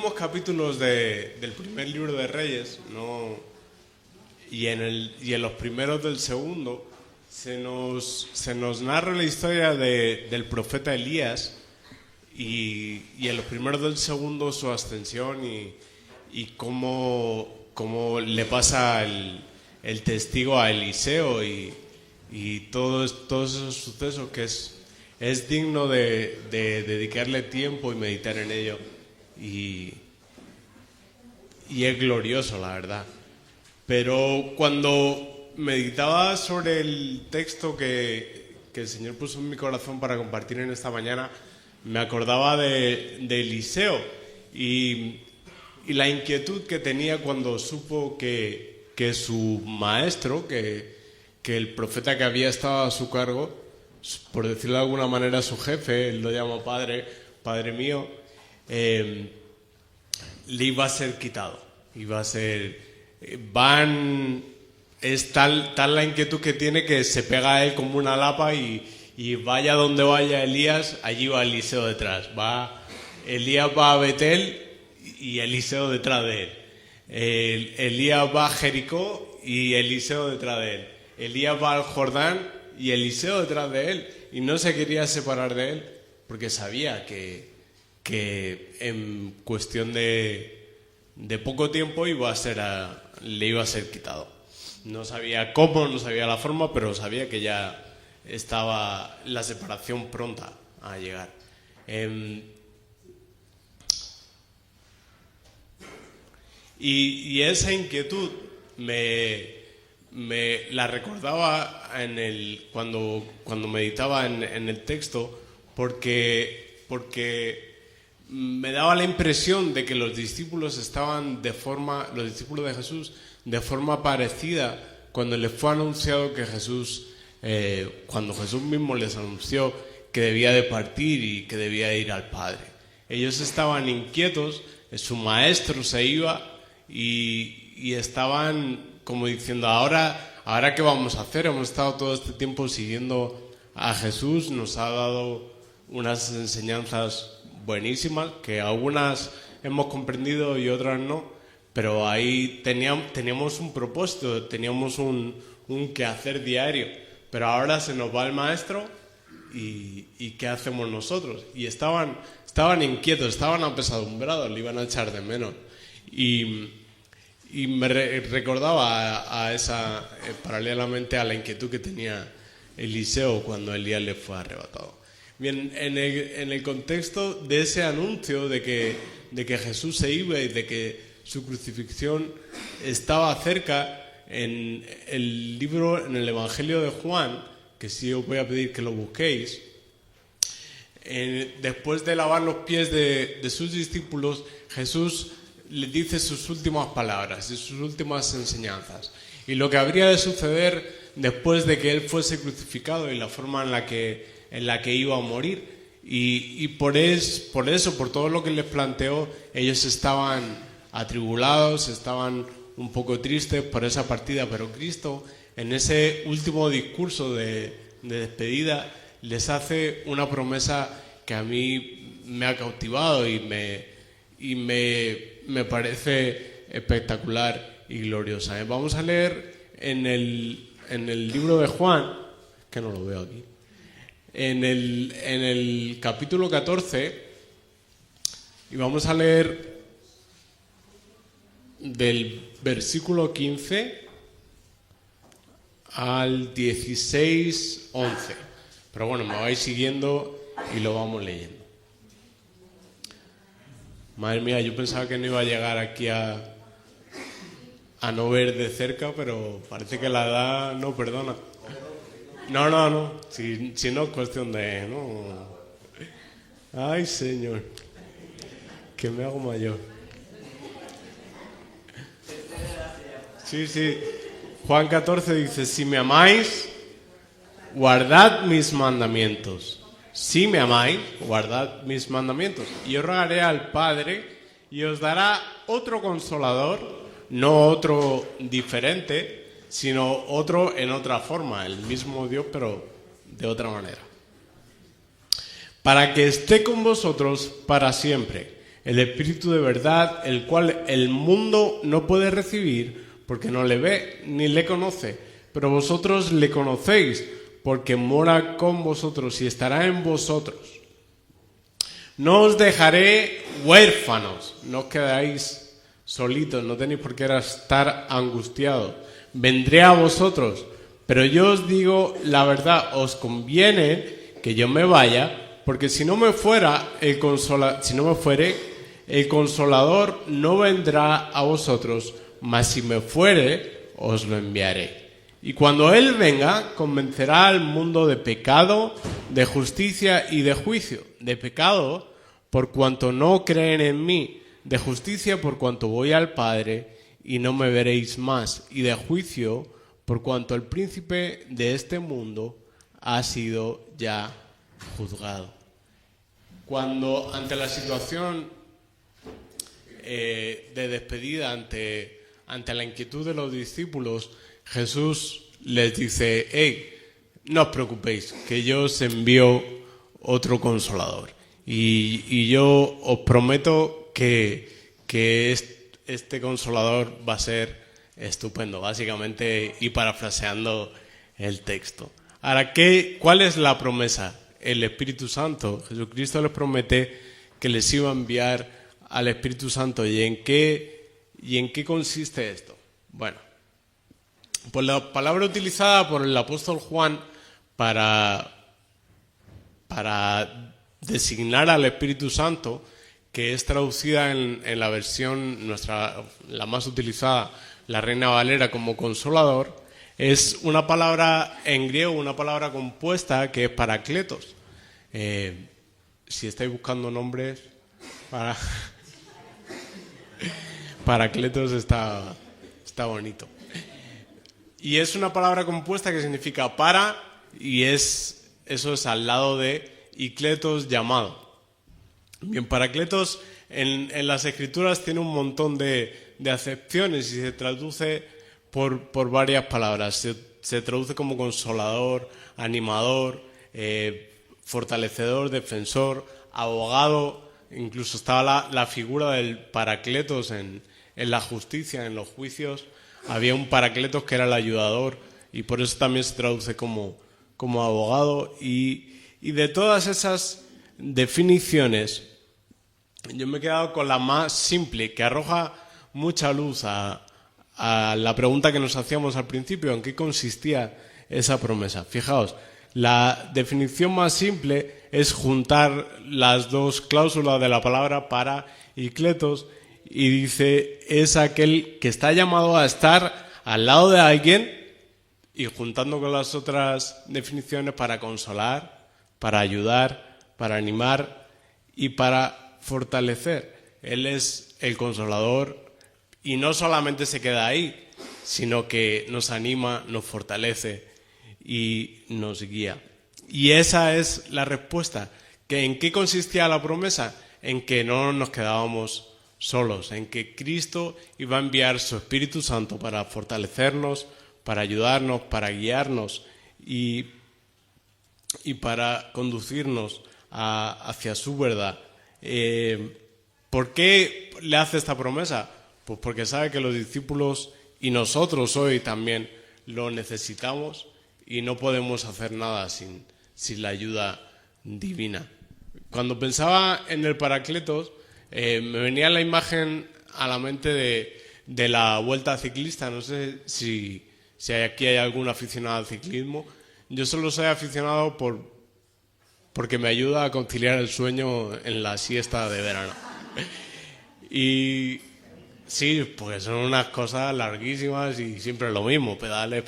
últimos capítulos del primer libro de Reyes, ¿no? y en los primeros del segundo, se nos narra la historia del profeta Elías, y en los primeros del segundo su ascensión y cómo le pasa el testigo a Eliseo y todos esos sucesos que es digno de dedicarle tiempo y meditar en ello, y es glorioso, la verdad. Pero cuando meditaba sobre el texto que el Señor puso en mi corazón para compartir en esta mañana, me acordaba de Eliseo y la inquietud que tenía cuando supo que su maestro, que el profeta que había estado a su cargo, por decirlo de alguna manera su jefe, él lo llama padre mío, le iba a ser quitado. Es tal la inquietud que tiene que se pega a él como una lapa y vaya donde vaya Elías, allí va Eliseo detrás. Elías va a Betel y Eliseo detrás de él. Elías va a Jericó y Eliseo detrás de él. Elías va al Jordán y Eliseo detrás de él. Y no se quería separar de él porque sabía que en cuestión de poco tiempo le iba a ser quitado. No sabía cómo, no sabía la forma, pero sabía que ya estaba la separación pronta a llegar. Y esa inquietud me la recordaba cuando meditaba en el texto, porque me daba la impresión de que los discípulos de Jesús, de forma parecida, cuando les fue anunciado que cuando Jesús mismo les anunció que debía de partir y que debía ir al Padre. Ellos estaban inquietos, su maestro se iba y estaban como diciendo, ahora ¿qué vamos a hacer? Hemos estado todo este tiempo siguiendo a Jesús, nos ha dado unas enseñanzas buenísimas, que algunas hemos comprendido y otras no, pero ahí teníamos un propósito, teníamos un quehacer diario, pero ahora se nos va el maestro y ¿qué hacemos nosotros? Y estaban inquietos, estaban apesadumbrados, le iban a echar de menos. Y me recordaba a esa, paralelamente a la inquietud que tenía Eliseo cuando Elías le fue arrebatado. Bien, en el contexto de ese anuncio de que Jesús se iba y de que su crucifixión estaba cerca, en el Evangelio de Juan, que sí os voy a pedir que lo busquéis, después de lavar los pies de sus discípulos, Jesús les dice sus últimas palabras y sus últimas enseñanzas. Y lo que habría de suceder después de que él fuese crucificado y la forma en la que iba a morir. Y por eso, por todo lo que les planteó, ellos estaban atribulados, estaban un poco tristes por esa partida, pero Cristo, en ese último discurso de despedida, les hace una promesa que a mí me ha cautivado y me parece espectacular y gloriosa. Vamos a leer en el libro de Juan, que no lo veo aquí, en el capítulo 14, y vamos a leer del versículo 15 al 16, 11. Pero bueno, me vais siguiendo y lo vamos leyendo. Madre mía, yo pensaba que no iba a llegar aquí a no ver de cerca, pero parece que la edad no perdona. No. Si no es cuestión de... No. Ay, Señor, que me hago mayor. Sí. Juan 14 dice, si me amáis, guardad mis mandamientos. Si me amáis, guardad mis mandamientos. Y yo rogaré al Padre y os dará otro consolador, no otro diferente, sino otro en otra forma, el mismo Dios, pero de otra manera. Para que esté con vosotros para siempre. el Espíritu de verdad, el cual el mundo no puede recibir porque no le ve ni le conoce, pero vosotros le conocéis porque mora con vosotros y estará en vosotros. No os dejaré huérfanos, no os quedáis solitos, no tenéis por qué estar angustiados. Vendré a vosotros, pero yo os digo la verdad, os conviene que yo me vaya, porque si no me fuere, el Consolador no vendrá a vosotros, mas si me fuere, os lo enviaré. Y cuando Él venga, convencerá al mundo de pecado, de justicia y de juicio. De pecado, por cuanto no creen en mí; de justicia, por cuanto voy al Padre y no me veréis más; y de juicio, por cuanto el príncipe de este mundo ha sido ya juzgado. Cuando ante la situación de despedida, ante la inquietud de los discípulos, Jesús les dice: hey, no os preocupéis, que yo os envío otro Consolador. Y yo os prometo que este Consolador va a ser estupendo, básicamente, y parafraseando el texto. Ahora, ¿cuál es la promesa? El Espíritu Santo. Jesucristo les promete que les iba a enviar al Espíritu Santo. ¿Y en qué consiste esto? Bueno, pues la palabra utilizada por el apóstol Juan para designar al Espíritu Santo, que es traducida en la versión nuestra, la más utilizada, la Reina Valera, como Consolador, es una palabra en griego, una palabra compuesta que es parakletos. Si estáis buscando nombres para parakletos está bonito. Y es una palabra compuesta que significa para, y eso es al lado de, y kletos, llamado. Bien, parakletos en las Escrituras tiene un montón de acepciones y se traduce por varias palabras. Se traduce como consolador, animador, fortalecedor, defensor, abogado. Incluso estaba la figura del parakletos en la justicia, en los juicios. Había un parakletos que era el ayudador, y por eso también se traduce como abogado. Y de todas esas definiciones, yo me he quedado con la más simple, que arroja mucha luz a la pregunta que nos hacíamos al principio: ¿en qué consistía esa promesa? Fijaos, la definición más simple es juntar las dos cláusulas de la palabra para y kletos, y dice: es aquel que está llamado a estar al lado de alguien, y juntando con las otras definiciones, para consolar, para ayudar, para animar y para fortalecer. Él es el Consolador, y no solamente se queda ahí, sino que nos anima, nos fortalece y nos guía. Y esa es la respuesta. ¿En qué consistía la promesa? En que no nos quedábamos solos, en que Cristo iba a enviar su Espíritu Santo para fortalecernos, para ayudarnos, para guiarnos y para conducirnos hacia su verdad. ¿Por qué le hace esta promesa? Pues porque sabe que los discípulos y nosotros hoy también lo necesitamos, y no podemos hacer nada sin la ayuda divina. Cuando pensaba en el Parakletos, me venía la imagen a la mente de la Vuelta Ciclista. No sé si aquí hay algún aficionado al ciclismo. Yo solo soy aficionado porque me ayuda a conciliar el sueño en la siesta de verano. Y sí, porque son unas cosas larguísimas y siempre lo mismo, pedales.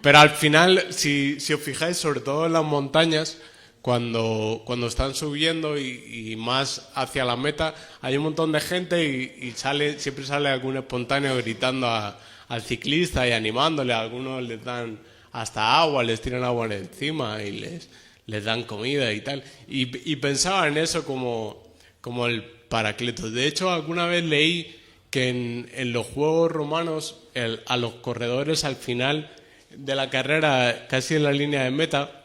Pero al final, si os fijáis, sobre todo en las montañas, cuando están subiendo y más hacia la meta, hay un montón de gente y siempre sale algún espontáneo gritando al ciclista y animándole. A algunos les dan hasta agua, les tiran agua encima y les dan comida y tal. Y pensaba en eso como el Parakletos. De hecho, alguna vez leí que en los juegos romanos a los corredores al final de la carrera, casi en la línea de meta,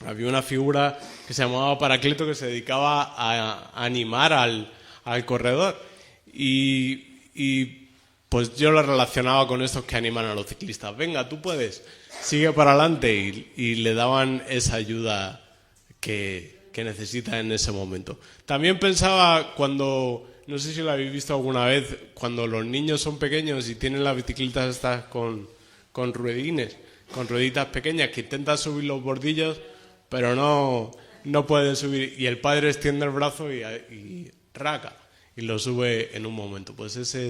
había una figura que se llamaba Paracleto que se dedicaba a animar al corredor. Y pues yo lo relacionaba con estos que animan a los ciclistas. Venga, tú puedes, sigue para adelante, y le daban esa ayuda que necesita en ese momento. También pensaba cuando, no sé si lo habéis visto alguna vez, cuando los niños son pequeños y tienen las bicicletas estas con rueditas pequeñas que intentan subir los bordillos, pero no pueden subir, y el padre extiende el brazo y raca, y lo sube en un momento. Pues esa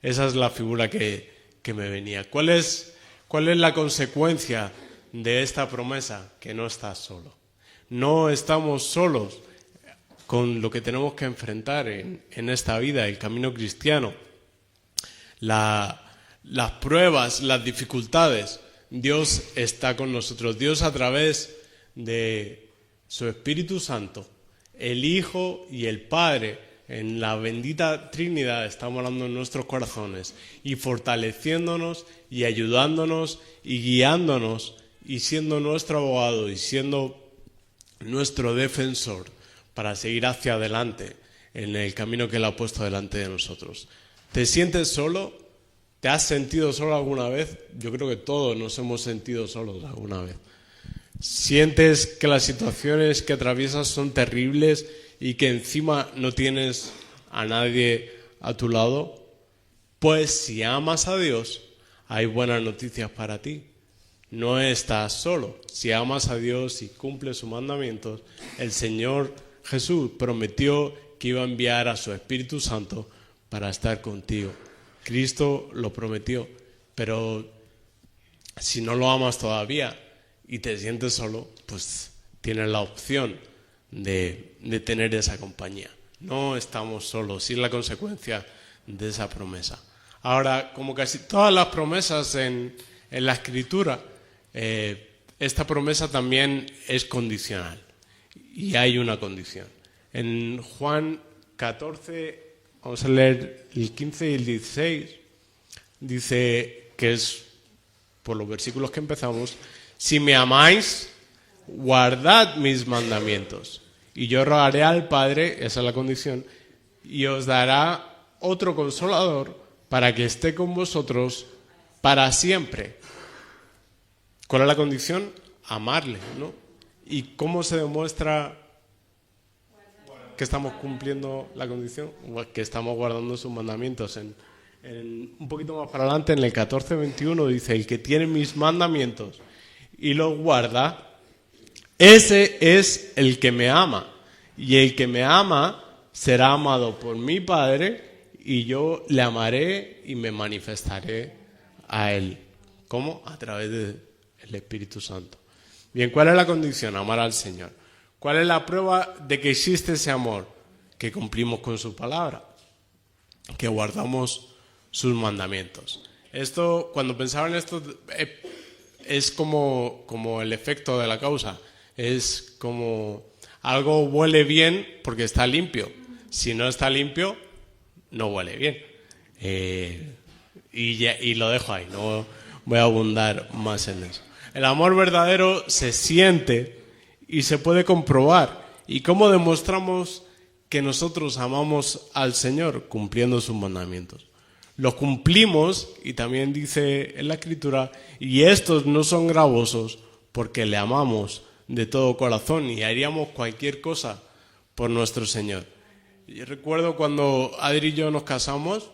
es la figura que me venía. ¿Cuál es la consecuencia de esta promesa? Que no estás solo. No estamos solos con lo que tenemos que enfrentar en esta vida, el camino cristiano. Las pruebas, las dificultades, Dios está con nosotros. Dios, a través de su Espíritu Santo, el Hijo y el Padre, en la bendita Trinidad, está morando en nuestros corazones y fortaleciéndonos y ayudándonos y guiándonos y siendo nuestro abogado y siendo nuestro defensor para seguir hacia adelante en el camino que Él ha puesto delante de nosotros. ¿Te sientes solo? ¿Te has sentido solo alguna vez? Yo creo que todos nos hemos sentido solos alguna vez. ¿Sientes que las situaciones que atraviesas son terribles y que encima no tienes a nadie a tu lado? Pues si amas a Dios, hay buenas noticias para ti. No estás solo. Si amas a Dios y cumples sus mandamientos, el Señor Jesús prometió que iba a enviar a su Espíritu Santo para estar contigo. Cristo lo prometió, pero si no lo amas todavía y te sientes solo, pues tienes la opción de tener esa compañía. No estamos solos, sí es la consecuencia de esa promesa. Ahora, como casi todas las promesas en la Escritura, esta promesa también es condicional, y hay una condición. En Juan 14, vamos a leer el 15 y el 16, dice, que es por los versículos que empezamos: si me amáis, guardad mis mandamientos, y yo rogaré al Padre, esa es la condición, y os dará otro consolador para que esté con vosotros para siempre. ¿Cuál es la condición? Amarle, ¿no? ¿Y cómo se demuestra que estamos cumpliendo la condición? Que estamos guardando sus mandamientos. Un poquito más para adelante, en el 14:21, dice: el que tiene mis mandamientos y los guarda, ese es el que me ama. Y el que me ama será amado por mi Padre, y yo le amaré y me manifestaré a él. ¿Cómo? A través del Espíritu Santo. Bien, ¿cuál es la condición? Amar al Señor. ¿Cuál es la prueba de que existe ese amor? Que cumplimos con su palabra, que guardamos sus mandamientos. Esto, cuando pensaba en esto, es como el efecto de la causa. Es como algo huele bien porque está limpio. Si no está limpio, no huele bien. Y lo dejo ahí, no voy a abundar más en eso. El amor verdadero se siente y se puede comprobar. ¿Y cómo demostramos que nosotros amamos al Señor? Cumpliendo sus mandamientos. Los cumplimos, y también dice en la Escritura, y estos no son gravosos porque le amamos de todo corazón y haríamos cualquier cosa por nuestro Señor. Y recuerdo cuando Adri y yo nos casamos,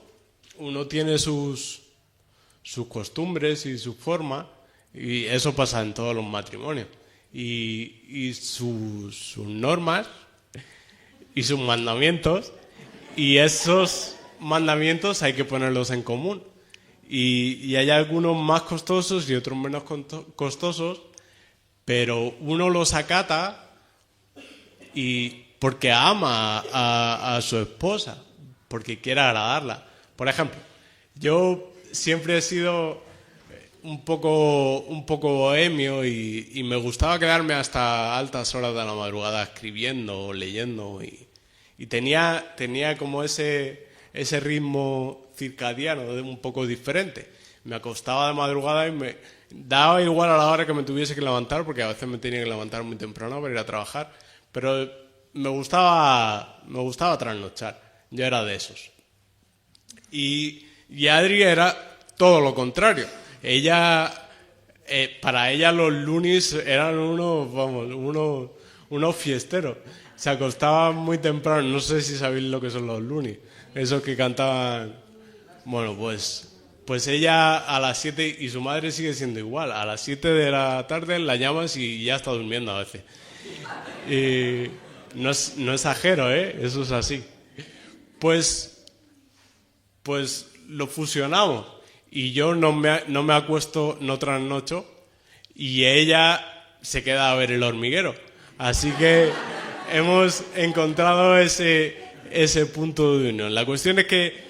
uno tiene sus costumbres y su forma, y eso pasa en todos los matrimonios, y sus normas y sus mandamientos, y esos mandamientos hay que ponerlos en común, y hay algunos más costosos y otros menos costosos, pero uno los acata y porque ama a su esposa, porque quiere agradarla. Por ejemplo, yo siempre he sido un poco bohemio y me gustaba quedarme hasta altas horas de la madrugada escribiendo o leyendo, y tenía como ese ritmo circadiano un poco diferente. Me acostaba de madrugada daba igual a la hora que me tuviese que levantar, porque a veces me tenía que levantar muy temprano para ir a trabajar, pero me gustaba trasnochar. Yo era de esos. Y Adri era todo lo contrario. Ella, para ella los lunes eran unos fiesteros. Se acostaba muy temprano. No sé si sabéis lo que son los lunes. Esos que cantaban. Bueno, pues ella a las 7, y su madre sigue siendo igual. A las 7 de la tarde la llamas y ya está durmiendo a veces. Y no exagero, eso es así. Pues lo fusionamos. Y yo no me acuesto, no trasnocho, y ella se queda a ver El Hormiguero. Así que hemos encontrado ese punto de unión. La cuestión es que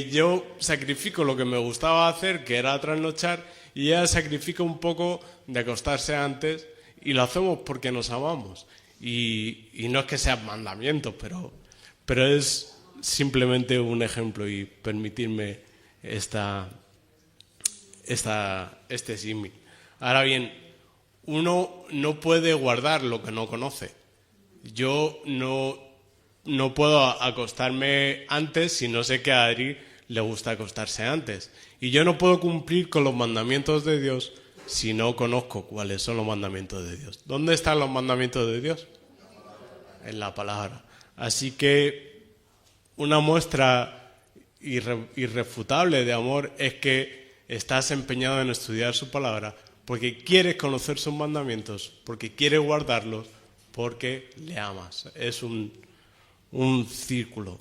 yo sacrifico lo que me gustaba hacer, que era trasnochar, y ella sacrifica un poco de acostarse antes, y lo hacemos porque nos amamos. Y no es que sea mandamiento, pero es simplemente un ejemplo, y permitirme este símil. Ahora bien, uno no puede guardar lo que no conoce. Yo no puedo acostarme antes si no sé que a Adri le gusta acostarse antes. Y yo no puedo cumplir con los mandamientos de Dios si no conozco cuáles son los mandamientos de Dios. ¿Dónde están los mandamientos de Dios? En la palabra. Así que una muestra irrefutable de amor es que estás empeñado en estudiar su palabra porque quieres conocer sus mandamientos, porque quieres guardarlos, porque le amas. Es un círculo.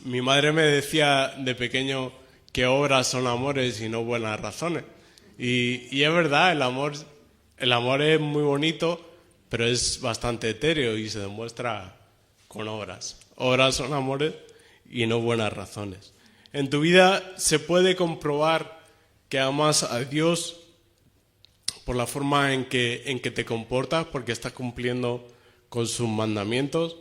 Mi madre me decía de pequeño que obras son amores y no buenas razones. Y es verdad, el amor es muy bonito, pero es bastante etéreo y se demuestra con obras. Obras son amores y no buenas razones. En tu vida se puede comprobar que amas a Dios por la forma en que te comportas, porque estás cumpliendo con sus mandamientos,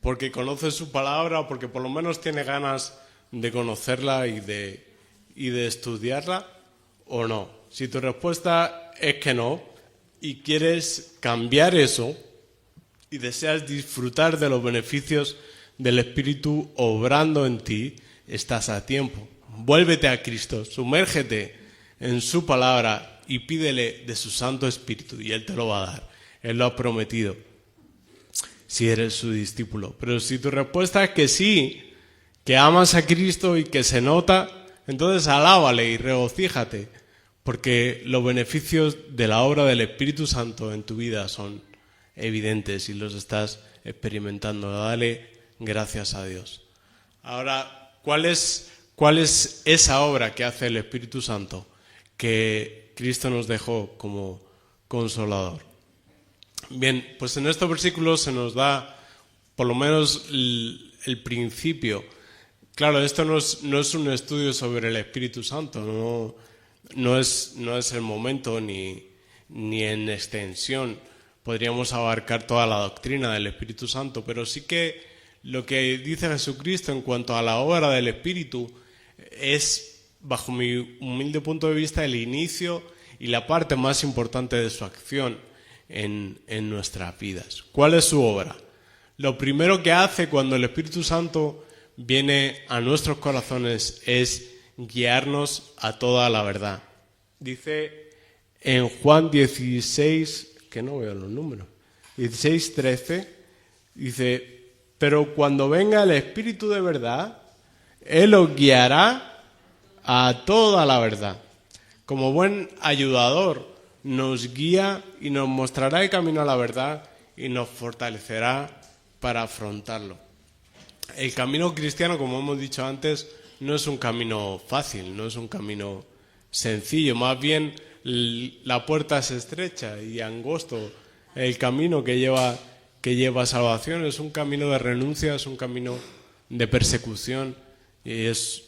porque conoces su palabra, porque por lo menos tienes ganas de conocerla y de estudiarla, o no. Si tu respuesta es que no, y quieres cambiar eso, y deseas disfrutar de los beneficios del Espíritu obrando en ti, estás a tiempo. Vuélvete a Cristo, sumérgete en su palabra y pídele de su Santo Espíritu, y Él te lo va a dar. Él lo ha prometido, si eres su discípulo. Pero si tu respuesta es que sí, que amas a Cristo y que se nota, entonces alábale y regocíjate, porque los beneficios de la obra del Espíritu Santo en tu vida son evidentes y los estás experimentando. Dale gracias a Dios. Ahora, ¿cuál es esa obra que hace el Espíritu Santo que Cristo nos dejó como consolador? Bien, pues en estos versículos se nos da por lo menos el principio. Claro, esto no es un estudio sobre el Espíritu Santo, no es el momento ni en extensión podríamos abarcar toda la doctrina del Espíritu Santo, pero sí que lo que dice Jesucristo en cuanto a la obra del Espíritu es, bajo mi humilde punto de vista, el inicio y la parte más importante de su acción en nuestras vidas. ¿Cuál es su obra? Lo primero que hace cuando el Espíritu Santo viene a nuestros corazones es guiarnos a toda la verdad. Dice en Juan 16, que no veo los números, 16:13, dice: pero cuando venga el Espíritu de verdad, Él os guiará a toda la verdad. Como buen ayudador, nos guía y nos mostrará el camino a la verdad y nos fortalecerá para afrontarlo. El camino cristiano, como hemos dicho antes, no es un camino fácil, no es un camino sencillo, más bien la puerta es estrecha y angosto. El camino que lleva a salvación es un camino de renuncia, es un camino de persecución y es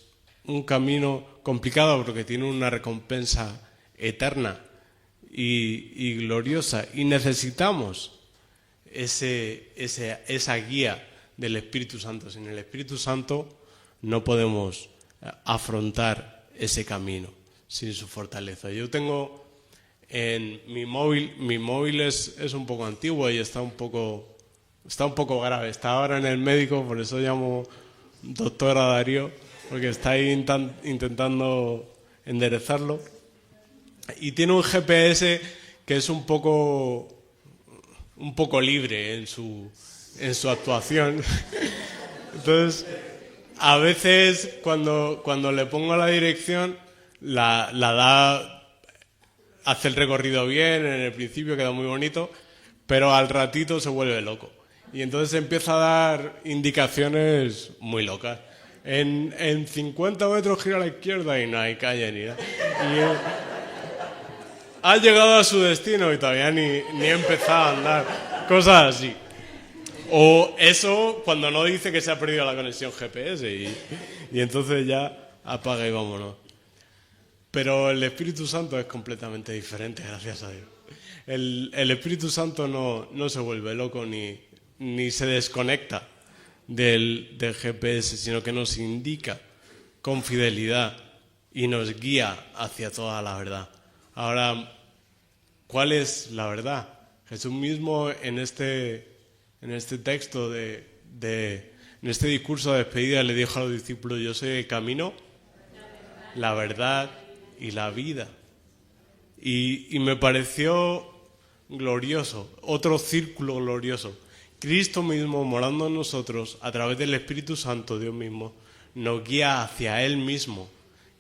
un camino complicado porque tiene una recompensa eterna y gloriosa, y necesitamos esa guía del Espíritu Santo. Sin el Espíritu Santo no podemos afrontar ese camino sin su fortaleza. Yo tengo en mi móvil es un poco antiguo y está un poco grave. Está ahora en el médico, por eso llamo doctor a Darío, porque está ahí intentando enderezarlo. Y tiene un GPS que es un poco libre en su actuación. Entonces, a veces cuando le pongo la dirección, la da, hace el recorrido bien, en el principio queda muy bonito, pero al ratito se vuelve loco. Y entonces empieza a dar indicaciones muy locas. En 50 metros gira a la izquierda y no hay calle ni nada. Y ha llegado a su destino y todavía ni ha empezado a andar. Cosas así. O eso cuando no dice que se ha perdido la conexión GPS y entonces ya apaga y vámonos. Pero el Espíritu Santo es completamente diferente, gracias a Dios. El Espíritu Santo no se vuelve loco ni se desconecta del GPS, sino que nos indica con fidelidad y nos guía hacia toda la verdad. Ahora, ¿cuál es la verdad? Jesús mismo en este texto en este discurso de despedida le dijo a los discípulos: yo soy el camino, la verdad y la vida. Y me pareció glorioso, otro círculo glorioso. Cristo mismo morando en nosotros, a través del Espíritu Santo, Dios mismo, nos guía hacia Él mismo,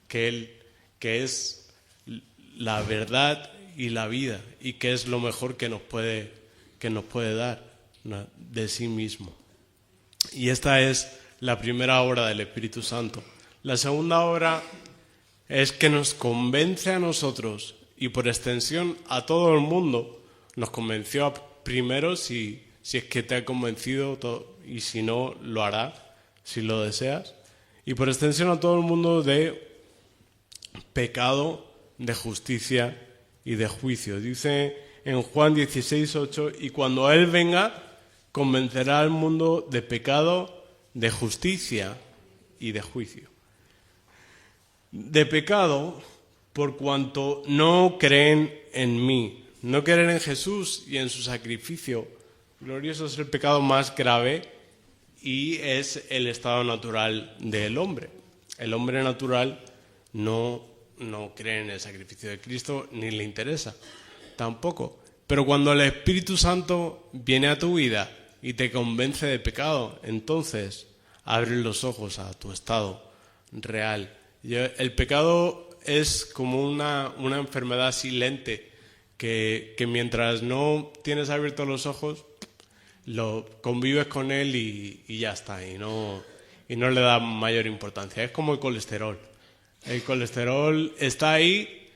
que es la verdad y la vida, y que es lo mejor que nos puede dar de sí mismo. Y esta es la primera obra del Espíritu Santo. La segunda obra es que nos convence a nosotros y por extensión a todo el mundo. Nos convenció primero si es que te ha convencido y si no, lo hará, si lo deseas. Y por extensión a todo el mundo de pecado, de justicia y de juicio. Dice en Juan 16:8, y cuando Él venga, convencerá al mundo de pecado, de justicia y de juicio. De pecado, por cuanto no creen en mí, no creen en Jesús y en su sacrificio glorioso. Es el pecado más grave y es el estado natural del hombre. El hombre natural no cree en el sacrificio de Cristo ni le interesa, tampoco. Pero cuando el Espíritu Santo viene a tu vida y te convence de pecado, entonces abres los ojos a tu estado real. El pecado es como una enfermedad silente que mientras no tienes abiertos los ojos, lo convives con él y ya está, y no le da mayor importancia. Es como el colesterol. El colesterol está ahí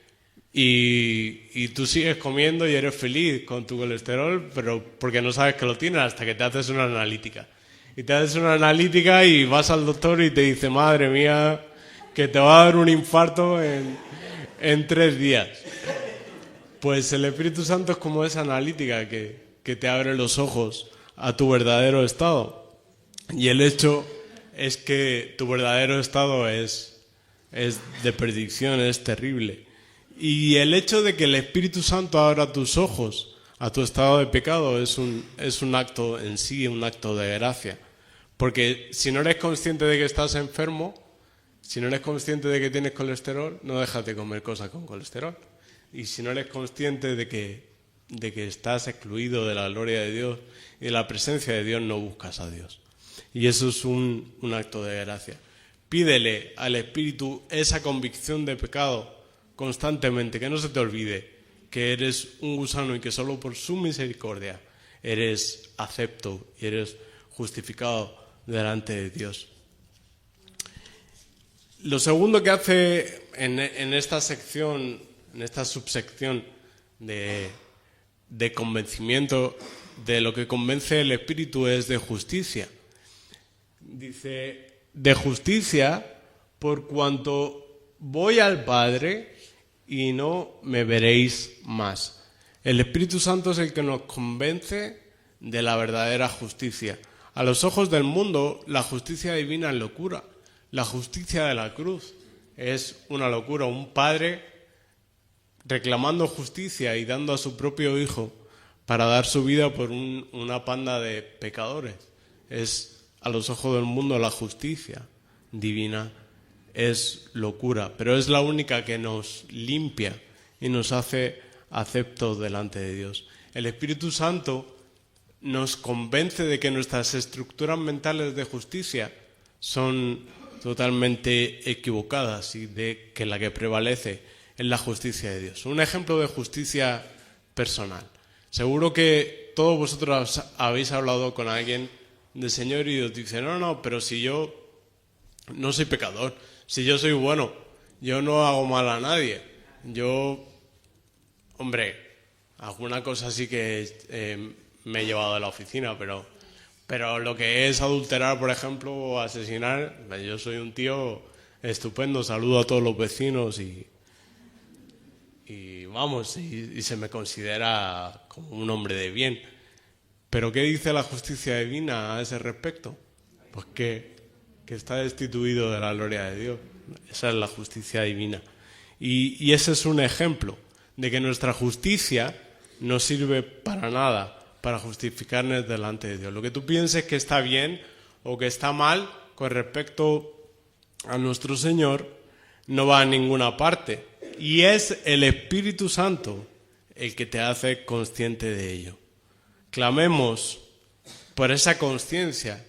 y tú sigues comiendo y eres feliz con tu colesterol, pero porque no sabes que lo tienes hasta que te haces una analítica. Y te haces una analítica y vas al doctor y te dice: madre mía, que te va a dar un infarto en 3 días. Pues el Espíritu Santo es como esa analítica que te abre los ojos a tu verdadero estado. Y el hecho es que tu verdadero estado es de perdición, es terrible. Y el hecho de que el Espíritu Santo abra tus ojos a tu estado de pecado es un acto en sí, un acto de gracia. Porque si no eres consciente de que estás enfermo, si no eres consciente de que tienes colesterol, no dejas de comer cosas con colesterol. Y si no eres consciente de que estás excluido de la gloria de Dios y de la presencia de Dios, no buscas a Dios. Y eso es un acto de gracia. Pídele al Espíritu esa convicción de pecado constantemente, que no se te olvide que eres un gusano y que solo por su misericordia eres acepto y eres justificado delante de Dios. Lo segundo que hace en esta sección, en esta subsección de convencimiento, de lo que convence el Espíritu, es de justicia. Dice: de justicia, por cuanto voy al Padre y no me veréis más. El Espíritu Santo es el que nos convence de la verdadera justicia. A los ojos del mundo, la justicia divina es locura. La justicia de la cruz es una locura. Un padre reclamando justicia y dando a su propio hijo para dar su vida por una panda de pecadores. Es, a los ojos del mundo, la justicia divina es locura, pero es la única que nos limpia y nos hace aceptos delante de Dios. El Espíritu Santo nos convence de que nuestras estructuras mentales de justicia son totalmente equivocadas y de que la que prevalece es la justicia de Dios. Un ejemplo de justicia personal. Seguro que todos vosotros habéis hablado con alguien del Señor y os dice, no, pero si yo no soy pecador, si yo soy bueno, yo no hago mal a nadie, yo, hombre, alguna cosa sí que me he llevado de la oficina, pero lo que es adulterar, por ejemplo, o asesinar, yo soy un tío estupendo, saludo a todos los vecinos y vamos, y se me considera como un hombre de bien. ¿Pero qué dice la justicia divina a ese respecto? Pues que está destituido de la gloria de Dios. Esa es la justicia divina. Y ese es un ejemplo de que nuestra justicia no sirve para nada para justificarnos delante de Dios. Lo que tú pienses que está bien o que está mal con respecto a nuestro Señor no va a ninguna parte. Y es el Espíritu Santo el que te hace consciente de ello. Clamemos por esa conciencia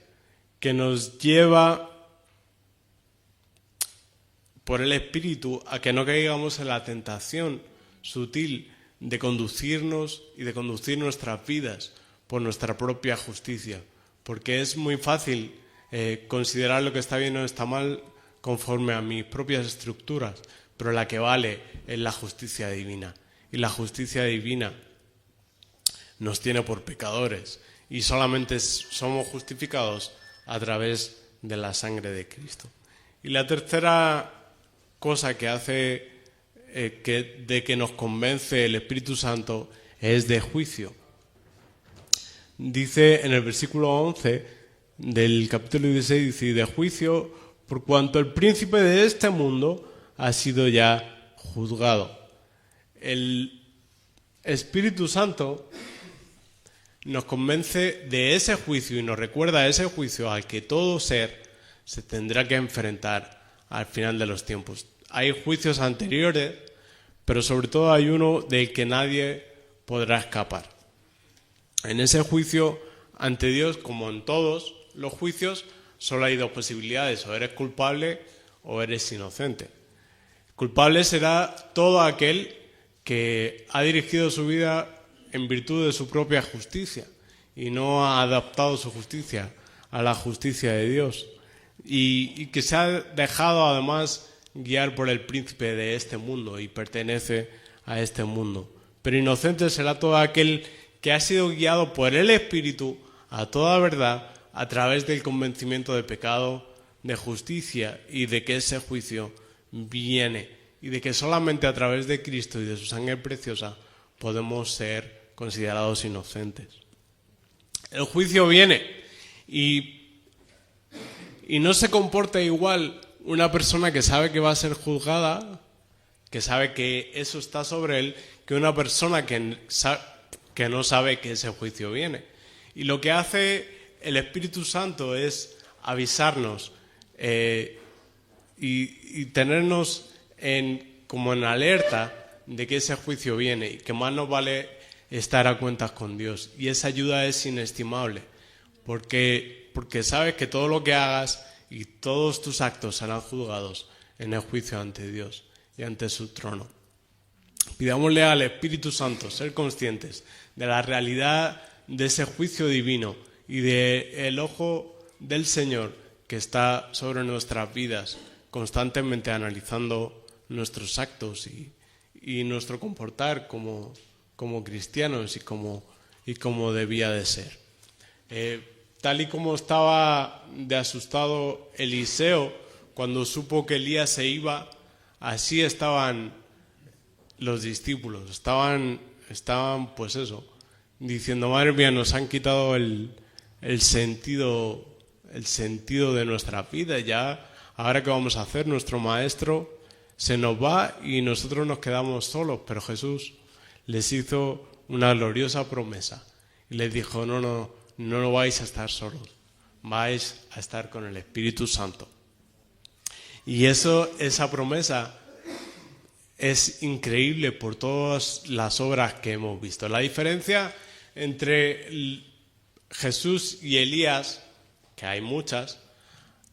que nos lleva por el Espíritu a que no caigamos en la tentación sutil de conducirnos y de conducir nuestras vidas por nuestra propia justicia, porque es muy fácil considerar lo que está bien o está mal conforme a mis propias estructuras, pero la que vale es la justicia divina, y la justicia divina nos tiene por pecadores y solamente somos justificados a través de la sangre de Cristo. Y la tercera cosa que hace de que nos convence el Espíritu Santo es de juicio. Dice en el versículo 11 del capítulo 16, dice, de juicio por cuanto el príncipe de este mundo ha sido ya juzgado. El Espíritu Santo nos convence de ese juicio y nos recuerda ese juicio al que todo ser se tendrá que enfrentar al final de los tiempos. Hay juicios anteriores, pero sobre todo hay uno del que nadie podrá escapar. En ese juicio ante Dios, como en todos los juicios, solo hay dos posibilidades: o eres culpable o eres inocente. Culpable será todo aquel que ha dirigido su vida en virtud de su propia justicia y no ha adaptado su justicia a la justicia de Dios y que se ha dejado además guiar por el príncipe de este mundo y pertenece a este mundo. Pero inocente será todo aquel que ha sido guiado por el Espíritu a toda verdad a través del convencimiento de pecado, de justicia y de que ese juicio viene y de que solamente a través de Cristo y de su sangre preciosa podemos ser considerados inocentes. El juicio viene y no se comporta igual una persona que sabe que va a ser juzgada, que sabe que eso está sobre él, que una persona que no sabe que ese juicio viene. Y lo que hace el Espíritu Santo es avisarnos y tenernos como en alerta de que ese juicio viene y que más nos vale estar a cuentas con Dios. Y esa ayuda es inestimable, porque sabes que todo lo que hagas y todos tus actos serán juzgados en el juicio ante Dios y ante su trono. Pidámosle al Espíritu Santo ser conscientes de la realidad de ese juicio divino y del ojo del Señor que está sobre nuestras vidas, constantemente analizando nuestros actos y nuestro comportar como cristianos y como debía de ser. Tal y como estaba de asustado Eliseo cuando supo que Elías se iba, así estaban los discípulos, estaban pues eso, diciendo, madre mía, nos han quitado el sentido de nuestra vida. Ya, ¿ahora qué vamos a hacer? Nuestro maestro se nos va y nosotros nos quedamos solos, pero Jesús les hizo una gloriosa promesa y les dijo, no vais a estar solos, vais a estar con el Espíritu Santo. Y esa promesa es increíble por todas las obras que hemos visto. La diferencia entre Jesús y Elías, que hay muchas,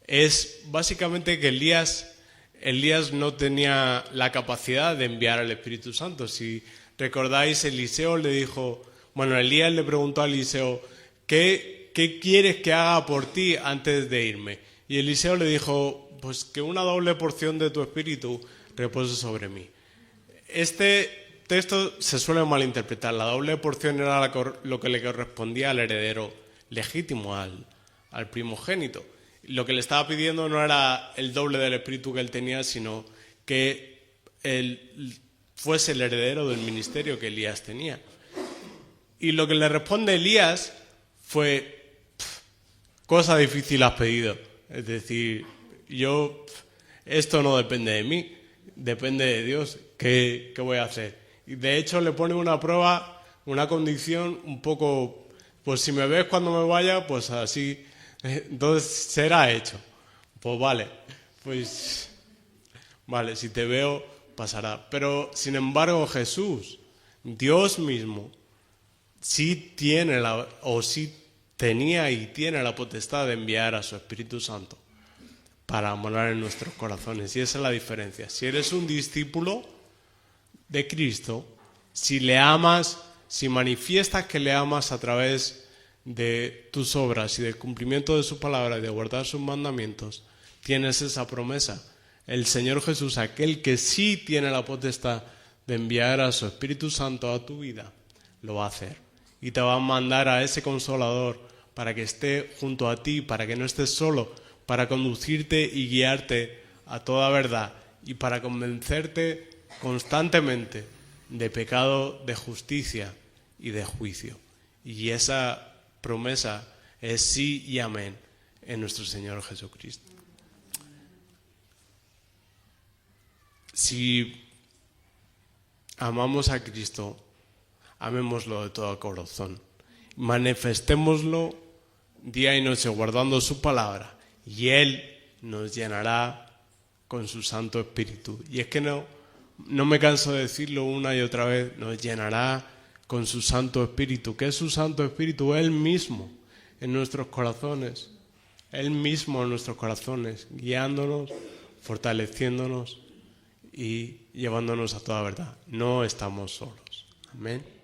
es básicamente que Elías no tenía la capacidad de enviar al Espíritu Santo. Si recordáis, Eliseo Elías le preguntó a Eliseo, ¿qué quieres que haga por ti antes de irme? Y Eliseo le dijo, pues que una doble porción de tu espíritu repose sobre mí. Este texto se suele malinterpretar. La doble porción era lo que le correspondía al heredero legítimo, al primogénito. Lo que le estaba pidiendo no era el doble del espíritu que él tenía, sino que él fuese el heredero del ministerio que Elías tenía. Y lo que le responde Elías fue, cosa difícil has pedido. Es decir, esto no depende de mí, depende de Dios. ¿Qué voy a hacer? Y de hecho le pone una prueba, una condición un poco, pues si me ves cuando me vaya, pues así, entonces será hecho. Pues vale, si te veo pasará. Pero sin embargo Jesús, Dios mismo, sí tenía y tiene la potestad de enviar a su Espíritu Santo para morar en nuestros corazones. Y esa es la diferencia. Si eres un discípulo de Cristo, si le amas, si manifiestas que le amas a través de tus obras y del cumplimiento de su palabra y de guardar sus mandamientos, tienes esa promesa. El Señor Jesús, aquel que sí tiene la potestad de enviar a su Espíritu Santo a tu vida, lo va a hacer. Y te va a mandar a ese Consolador para que esté junto a ti, para que no estés solo, para conducirte y guiarte a toda verdad y para convencerte constantemente de pecado, de justicia y de juicio. Y esa promesa es sí y amén en nuestro Señor Jesucristo. Si amamos a Cristo, amémoslo de todo corazón. Manifestémoslo día y noche guardando su palabra y Él nos llenará con su Santo Espíritu. Y es que no me canso de decirlo una y otra vez, nos llenará con su Santo Espíritu. ¿Qué es su Santo Espíritu? Él mismo en nuestros corazones. Él mismo en nuestros corazones, guiándonos, fortaleciéndonos y llevándonos a toda verdad. No estamos solos. Amén.